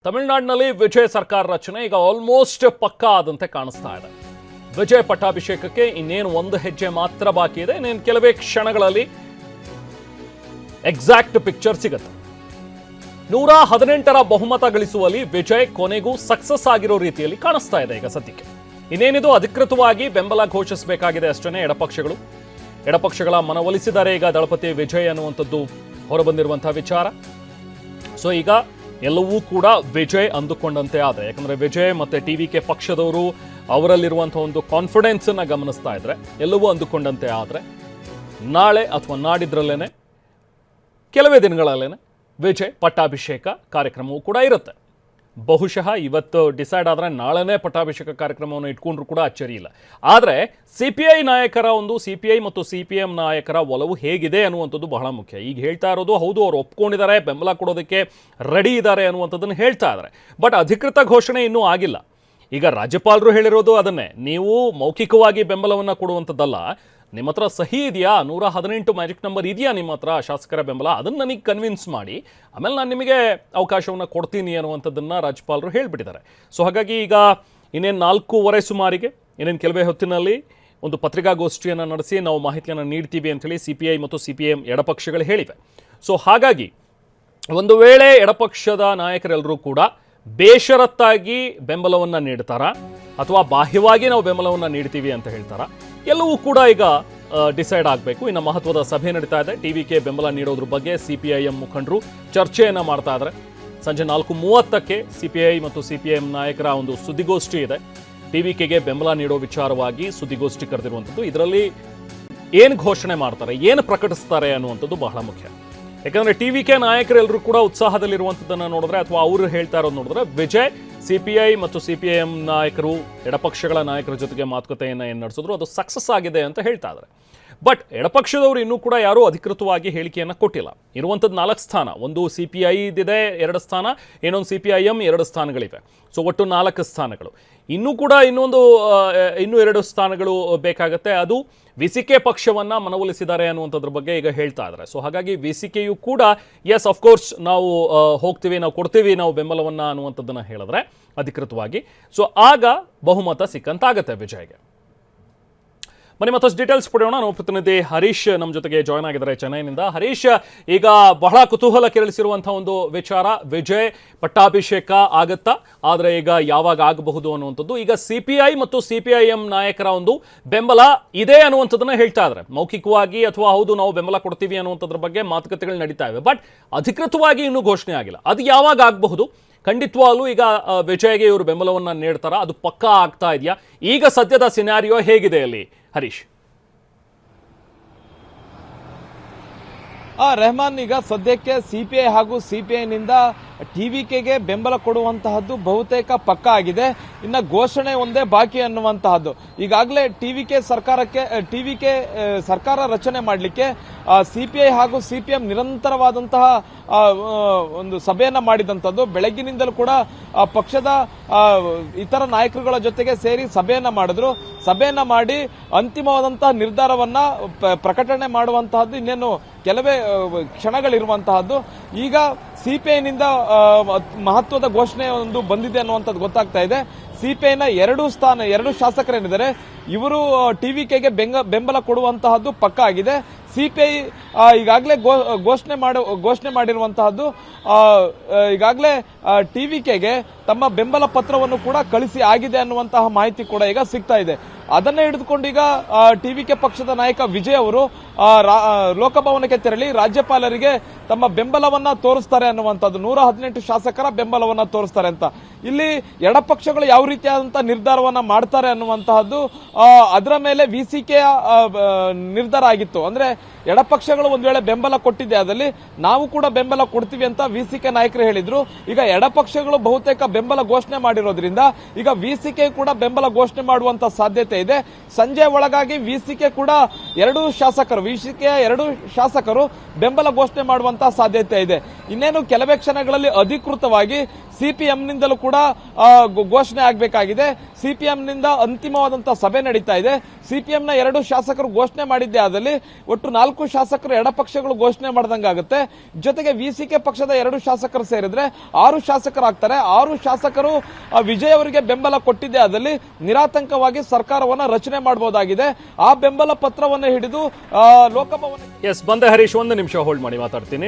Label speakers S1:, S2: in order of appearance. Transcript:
S1: ತಮಿಳುನಾಡಿನಲ್ಲಿ ವಿಜಯ್ ಸರ್ಕಾರ ರಚನೆ ಈಗ ಆಲ್ಮೋಸ್ಟ್ ಪಕ್ಕಾ ಆದಂತೆ ಕಾಣಿಸ್ತಾ ಇದೆ. ವಿಜಯ್ ಪಟ್ಟಾಭಿಷೇಕಕ್ಕೆ ಇನ್ನೇನು ಒಂದು ಹೆಜ್ಜೆ ಮಾತ್ರ ಬಾಕಿ ಇದೆ. ಇನ್ನೇನು ಕೆಲವೇ ಕ್ಷಣಗಳಲ್ಲಿ ಎಕ್ಸಾಕ್ಟ್ ಪಿಕ್ಚರ್ ಸಿಗುತ್ತೆ. 118ರ ಬಹುಮತ ಗಳಿಸುವಲ್ಲಿ ವಿಜಯ್ ಕೊನೆಗೂ ಸಕ್ಸಸ್ ಆಗಿರೋ ರೀತಿಯಲ್ಲಿ ಕಾಣಿಸ್ತಾ ಇದೆ ಈಗ ಸದ್ಯಕ್ಕೆ. ಇನ್ನೇನಿದು ಅಧಿಕೃತವಾಗಿ ಬೆಂಬಲ ಘೋಷಿಸಬೇಕಾಗಿದೆ ಅಷ್ಟೇ ಎಡಪಕ್ಷಗಳ ಮನವೊಲಿಸಿದ್ದಾರೆ ಈಗ ದಳಪತಿ ವಿಜಯ್ ಅನ್ನುವಂಥದ್ದು ಹೊರಬಂದಿರುವಂತಹ ವಿಚಾರ. ಸೊ ಈಗ ಎಲ್ಲವೂ ಕೂಡ ವಿಜಯ್ ಅಂದುಕೊಂಡಂತೆ ಆದರೆ, ಯಾಕಂದ್ರೆ ವಿಜಯ್ ಮತ್ತೆ ಟಿವಿಕೆ ಪಕ್ಷದವರು ಅವರಲ್ಲಿರುವಂತಹ ಒಂದು ಕಾನ್ಫಿಡೆನ್ಸ್ ಅನ್ನ ಗಮನಿಸ್ತಾ ಇದ್ರೆ ಎಲ್ಲವೂ ಅಂದುಕೊಂಡಂತೆ ಆದರೆ ನಾಳೆ ಅಥವಾ ನಾಡಿದ್ರಲ್ಲೇನೆ ಕೆಲವೇ ದಿನಗಳಲ್ಲೇನೆ ವಿಜಯ್ ಪಟ್ಟಾಭಿಷೇಕ ಕಾರ್ಯಕ್ರಮವು ಕೂಡ ಇರುತ್ತೆ. ಬಹುಶಃ ಇವತ್ತು ಡಿಸೈಡ್ ಆದರೆ ನಾಳೆನೇ ಪಟ್ಟಾಭಿಷೇಕ ಕಾರ್ಯಕ್ರಮವನ್ನು ಇಟ್ಕೊಂಡ್ರು ಕೂಡ ಅಚ್ಚರಿ ಇಲ್ಲ. ಆದರೆ ಸಿಪಿಐ ನಾಯಕರ ಸಿಪಿಐ ಮತ್ತು ಸಿಪಿಎಂ ನಾಯಕರ ಒಲವು ಹೇಗಿದೆ ಅನ್ನುವಂಥದ್ದು ಬಹಳ ಮುಖ್ಯ. ಈಗ ಹೇಳ್ತಾ ಇರೋದು ಹೌದು, ಅವರು ಒಪ್ಕೊಂಡಿದ್ದಾರೆ, ಬೆಂಬಲ ಕೊಡೋದಕ್ಕೆ ರೆಡಿ ಇದ್ದಾರೆ ಅನ್ನುವಂಥದ್ದನ್ನು ಹೇಳ್ತಾ ಇದ್ದಾರೆ. ಬಟ್ ಅಧಿಕೃತ ಘೋಷಣೆ ಇನ್ನೂ ಆಗಿಲ್ಲ. ಈಗ ರಾಜ್ಯಪಾಲರು ಹೇಳಿರೋದು ಅದನ್ನೇ, ನೀವು ಮೌಖಿಕವಾಗಿ ಬೆಂಬಲವನ್ನು ಕೊಡುವಂಥದ್ದಲ್ಲ, ನಿಮ್ಮ ಹತ್ರ ಸಹಿ ಇದೆಯಾ, 118 ಮ್ಯಾಜಿಕ್ ನಂಬರ್ ಇದೆಯಾ ನಿಮ್ಮ ಹತ್ರ ಶಾಸಕರ ಬೆಂಬಲ, ಅದನ್ನು ನನಗೆ ಕನ್ವಿನ್ಸ್ ಮಾಡಿ ಆಮೇಲೆ ನಾನು ನಿಮಗೆ ಅವಕಾಶವನ್ನು ಕೊಡ್ತೀನಿ ಅನ್ನುವಂಥದ್ದನ್ನು ರಾಜ್ಯಪಾಲರು ಹೇಳಿಬಿಟ್ಟಿದ್ದಾರೆ. ಸೊ ಹಾಗಾಗಿ ಈಗ ಇನ್ನೇನು 4:15 ಸುಮಾರಿಗೆ ಇನ್ನೇನು ಕೆಲವೇ ಹೊತ್ತಿನಲ್ಲಿ ಒಂದು ಪತ್ರಿಕಾಗೋಷ್ಠಿಯನ್ನು ನಡೆಸಿ ನಾವು ಮಾಹಿತಿಯನ್ನು ನೀಡ್ತೀವಿ ಅಂಥೇಳಿ ಸಿಪಿಐ ಮತ್ತು ಸಿಪಿಎಂ ಎಡಪಕ್ಷಗಳು ಹೇಳಿವೆ. ಸೊ ಹಾಗಾಗಿ ಒಂದು ವೇಳೆ ಎಡಪಕ್ಷದ ನಾಯಕರೆಲ್ಲರೂ ಕೂಡ ಬೇಷರತ್ತಾಗಿ ಬೆಂಬಲವನ್ನು ನೀಡ್ತಾರಾ ಅಥವಾ ಬಾಹ್ಯವಾಗಿ ನಾವು ಬೆಂಬಲವನ್ನು ನೀಡ್ತೀವಿ ಅಂತ ಹೇಳ್ತಾರಾ, ಎಲ್ಲವೂ ಕೂಡ ಈಗ ಡಿಸೈಡ್ ಆಗಬೇಕು. ಇನ್ನು ಮಹತ್ವದ ಸಭೆ ನಡೀತಾ ಇದೆ. ಟಿವಿಕೆ ಬೆಂಬಲ ನೀಡೋದ್ರ ಬಗ್ಗೆ ಸಿಪಿಐಎಂ ಮುಖಂಡರು ಚರ್ಚೆಯನ್ನು ಮಾಡ್ತಾ ಇದ್ದಾರೆ. ಸಂಜೆ 4:30ಕ್ಕೆ ಸಿಪಿಐ ಮತ್ತು ಸಿಪಿಎಂ ನಾಯಕರ ಒಂದು ಸುದ್ದಿಗೋಷ್ಠಿ ಇದೆ. ಟಿವಿಕೆಗೆ ಬೆಂಬಲ ನೀಡೋ ವಿಚಾರವಾಗಿ ಸುದ್ದಿಗೋಷ್ಠಿ ಕರೆದಿರುವಂಥದ್ದು. ಇದರಲ್ಲಿ ಏನು ಘೋಷಣೆ ಮಾಡ್ತಾರೆ, ಏನು ಪ್ರಕಟಿಸ್ತಾರೆ ಅನ್ನುವಂಥದ್ದು ಬಹಳ ಮುಖ್ಯ. ಯಾಕಂದ್ರೆ ಟಿವಿಕೆ ನಾಯಕರೆಲ್ಲರೂ ಕೂಡ ಉತ್ಸಾಹದಲ್ಲಿರುವಂಥದ್ದನ್ನು ನೋಡಿದ್ರೆ ಅಥವಾ ಅವರು ಹೇಳ್ತಾ ಇರೋದು ನೋಡಿದ್ರೆ ವಿಜಯ್ ಸಿಪಿಐ ಮತ್ತು ಸಿಪಿಐಎಂ ನಾಯಕರು ಎಡಪಕ್ಷಗಳ ನಾಯಕರ ಜೊತೆಗೆ ಮಾತುಕತೆಯನ್ನು ಏನು ನಡೆಸಿದ್ರು ಅದು ಸಕ್ಸಸ್ ಆಗಿದೆ ಅಂತ ಹೇಳ್ತಾ ಇದ್ದಾರೆ. ಬಟ್ ಎಡಪಕ್ಷದವರು ಇನ್ನೂ ಕೂಡ ಯಾರೂ ಅಧಿಕೃತವಾಗಿ ಹೇಳಿಕೆಯನ್ನು ಕೊಟ್ಟಿಲ್ಲ. ಇರುವಂಥದ್ದು 4 ಸ್ಥಾನ, ಒಂದು ಸಿಪಿಐ ಇದೆ 2 ಸ್ಥಾನ, ಇನ್ನೊಂದು ಸಿಪಿಐಎಂ 2 ಸ್ಥಾನಗಳಿವೆ. ಸೊ ಒಟ್ಟು 4 ಸ್ಥಾನಗಳು. ಇನ್ನೂ ಕೂಡ ಇನ್ನೂ 2 ಸ್ಥಾನಗಳು ಬೇಕಾಗುತ್ತೆ. ಅದು ವಿಸಿಕೆ ಪಕ್ಷವನ್ನು ಮನವೊಲಿಸಿದ್ದಾರೆ ಅನ್ನುವಂಥದ್ರ ಬಗ್ಗೆ ಈಗ ಹೇಳ್ತಾ ಇದ್ದಾರೆ. ಸೊ ಹಾಗಾಗಿ ವಿಸಿಕೆಯು ಕೂಡ ಎಸ್ ಅಫ್ಕೋರ್ಸ್ ನಾವು ಹೋಗ್ತೀವಿ, ನಾವು ಕೊಡ್ತೀವಿ, ನಾವು ಬೆಂಬಲವನ್ನು ಅನ್ನುವಂಥದ್ದನ್ನು ಹೇಳಿದ್ರೆ ಅಧಿಕೃತವಾಗಿ. ಸೊ ಆಗ ಬಹುಮತ ಸಿಕ್ಕಂತಾಗತ್ತೆ ವಿಜಯ್ಗೆ. ಬನ್ನಿ ಮತ್ತಷ್ಟು ಡೀಟೇಲ್ಸ್ ಪಡೆಯೋಣ. ನಾವು ಪ್ರತಿನಿಧಿ ಹರೀಶ್ ನಮ್ಮ ಜೊತೆಗೆ ಜಾಯ್ನ್ ಆಗಿದ್ದಾರೆ ಚೆನ್ನೈನಿಂದ. ಹರೀಶ್, ಈಗ ಬಹಳ ಕುತೂಹಲ ಕೆರಳಿಸಿರುವಂತಹ ಒಂದು ವಿಚಾರ, ವಿಜಯ್ ಪಟ್ಟಾಭಿಷೇಕ ಆಗತ್ತಾ, ಆದರೆ ಈಗ ಯಾವಾಗ ಆಗಬಹುದು ಅನ್ನುವಂಥದ್ದು. ಈಗ ಸಿಪಿಐ ಮತ್ತು ಸಿಪಿಐಎಂ ನಾಯಕರ ಒಂದು ಬೆಂಬಲ ಇದೆ ಅನ್ನುವಂಥದ್ದನ್ನ ಹೇಳ್ತಾ ಇದ್ದಾರೆ. ಮೌಖಿಕವಾಗಿ ಅಥವಾ ಹೌದು ನಾವು ಬೆಂಬಲ ಕೊಡ್ತೀವಿ ಅನ್ನುವಂಥದ್ರ ಬಗ್ಗೆ ಮಾತುಕತೆಗಳು ನಡೀತಾ ಇವೆ. ಬಟ್ ಅಧಿಕೃತವಾಗಿ ಇನ್ನೂ ಘೋಷಣೆ ಆಗಿಲ್ಲ. ಅದು ಯಾವಾಗ ಆಗಬಹುದು? ಖಂಡಿತವಾಗ್ಲೂ ಈಗ ವಿಜಯ್ಗೆ ಇವರು ಬೆಂಬಲವನ್ನು ನೀಡ್ತಾರಾ? ಅದು ಪಕ್ಕಾ ಆಗ್ತಾ ಇದೆಯಾ? ಈಗ ಸದ್ಯದ ಸಿನಾರಿಯೋ ಹೇಗಿದೆ ಅಲ್ಲಿ ಹರೀಶ್?
S2: ರೆಹಮಾನ್, ಈಗ ಸದ್ಯಕ್ಕೆ ಸಿಪಿಐ ಹಾಗೂ ಸಿಪಿಐನಿಂದ ಟಿವಿಕೆಗೆ ಬೆಂಬಲ ಕೊಡುವಂತಹದ್ದು ಬಹುತೇಕ ಪಕ್ಕ ಆಗಿದೆ. ಇನ್ನ ಘೋಷಣೆ ಒಂದೇ ಬಾಕಿ ಅನ್ನುವಂತಹದ್ದು. ಈಗಾಗಲೇ ಟಿವಿಕೆ ಸರ್ಕಾರ ರಚನೆ ಮಾಡಲಿಕ್ಕೆ ಸಿಪಿಐ ಹಾಗೂ ಸಿಪಿಎಂ ನಿರಂತರವಾದಂತಹ ಒಂದು ಸಭೆಯನ್ನ ಮಾಡಿದಂಥದ್ದು. ಬೆಳಗ್ಗಿನಿಂದಲೂ ಕೂಡ ಪಕ್ಷದ ಇತರ ನಾಯಕರುಗಳ ಜೊತೆಗೆ ಸೇರಿ ಸಭೆಯನ್ನ ಮಾಡಿದ್ರು. ಸಭೆಯನ್ನ ಮಾಡಿ ಅಂತಿಮವಾದಂತಹ ನಿರ್ಧಾರವನ್ನ ಪ್ರಕಟಣೆ ಮಾಡುವಂತಹದ್ದು ಇನ್ನೇನು ಕೆಲವೇ ಕ್ಷಣಗಳಿರುವಂತಹದ್ದು. ಈಗ ಸಿಪಿಐನಿಂದ ಮಹತ್ವದ ಘೋಷಣೆ ಒಂದು ಬಂದಿದೆ ಅನ್ನುವಂಥದ್ದು ಗೊತ್ತಾಗ್ತಾ ಇದೆ. ಸಿಪಿಐನ 2 ಶಾಸಕರೇನಿದ್ದಾರೆ ಇವರು ಟಿವಿಕೆಗೆ ಬೆಂಬಲ ಕೊಡುವಂತಹದ್ದು ಪಕ್ಕ ಆಗಿದೆ. ಸಿಪಿಐ ಈಗಾಗಲೇ ಘೋಷಣೆ ಮಾಡಿರುವಂತಹದ್ದು, ಈಗಾಗಲೇ ಟಿವಿಕೆಗೆ ತಮ್ಮ ಬೆಂಬಲ ಪತ್ರವನ್ನು ಕೂಡ ಕಳಿಸಿ ಆಗಿದೆ ಅನ್ನುವಂತಹ ಮಾಹಿತಿ ಕೂಡ ಈಗ ಸಿಗ್ತಾ ಇದೆ. ಅದನ್ನೇ ಹಿಡಿದುಕೊಂಡು ಈಗ ಟಿವಿಕೆ ಪಕ್ಷದ ನಾಯಕ ವಿಜಯ್ ಅವರು ಲೋಕಭವನಕ್ಕೆ ತೆರಳಿ ರಾಜ್ಯಪಾಲರಿಗೆ ತಮ್ಮ ಬೆಂಬಲವನ್ನ ತೋರಿಸ್ತಾರೆ ಅನ್ನುವಂಥದ್ದು. 118 ಶಾಸಕರ ಬೆಂಬಲವನ್ನ ತೋರಿಸ್ತಾರೆ ಅಂತ. ಇಲ್ಲಿ ಎಡಪಕ್ಷಗಳು ಯಾವ ರೀತಿಯಾದಂತಹ ನಿರ್ಧಾರವನ್ನ ಮಾಡ್ತಾರೆ ಅನ್ನುವಂತಹದ್ದು ಅದರ ಮೇಲೆ ವಿಸಿಕೆಯ ನಿರ್ಧಾರ ಆಗಿತ್ತು. ಅಂದ್ರೆ ಎಡಪಕ್ಷಗಳು ಒಂದ್ ವೇಳೆ ಬೆಂಬಲ ಕೊಟ್ಟಿದ್ದೆ ಆದಲ್ಲಿ ನಾವು ಕೂಡ ಬೆಂಬಲ ಕೊಡ್ತೀವಿ ಅಂತ ವಿಸಿಕೆ ನಾಯಕರು ಹೇಳಿದ್ರು. ಈಗ ಎಡಪಕ್ಷಗಳು ಬಹುತೇಕ ಬೆಂಬಲ ಘೋಷಣೆ ಮಾಡಿರೋದ್ರಿಂದ ಈಗ ವಿಸಿಕೆ ಕೂಡ ಬೆಂಬಲ ಘೋಷಣೆ ಮಾಡುವಂತ ಸಾಧ್ಯತೆ ಇದೆ. ಸಂಜೆ ಒಳಗಾಗಿ ವಿಸಿಕೆ ಕೂಡ 2 ಶಾಸಕರು ಬೆಂಬಲ ಘೋಷಣೆ ಮಾಡುವಂತಹ ಸಾಧ್ಯತೆ ಇದೆ. ಇನ್ನೇನು ಕೆಲವೇ ಕ್ಷಣಗಳಲ್ಲಿ ಅಧಿಕೃತವಾಗಿ ಸಿಪಿಎಂನಿಂದಲೂ ಕೂಡ ಘೋಷಣೆ ಆಗಬೇಕಾಗಿದೆ. ಸಿಪಿಎಂನಿಂದ ಅಂತಿಮವಾದಂತಹ ಸಭೆ ನಡೀತಾ ಇದೆ. ಸಿಪಿಎಂನ 2 ಶಾಸಕರು ಘೋಷಣೆ ಮಾಡಿದ್ದೇ ಆದಲ್ಲಿ ಒಟ್ಟು 4 ಶಾಸಕರು ಎಡಪಕ್ಷಗಳು ಘೋಷಣೆ ಮಾಡಿದಂಗಾಗುತ್ತೆ. ಜೊತೆಗೆ ವಿಸಿಕೆ ಪಕ್ಷದ 2 ಶಾಸಕರು ಸೇರಿದ್ರೆ 6 ಶಾಸಕರಾಗ್ತಾರೆ. 6 ಶಾಸಕರು ವಿಜಯ್ ಅವರಿಗೆ ಬೆಂಬಲ ಕೊಟ್ಟಿದ್ದೇ ಆದಲ್ಲಿ ನಿರಾತಂಕವಾಗಿ ಸರ್ಕಾರವನ್ನ ರಚನೆ ಮಾಡಬಹುದಾಗಿದೆ. ಆ ಬೆಂಬಲ ಪತ್ರವನ್ನು ಹಿಡಿದು ಲೋಕಭವನ
S1: ಎಸ್ ಬಂದೆ ಹರೀಶ್, ಒಂದು ನಿಮಿಷ ಹೋಲ್ಡ್ ಮಾಡಿ ಮಾತಾಡ್ತೀನಿ.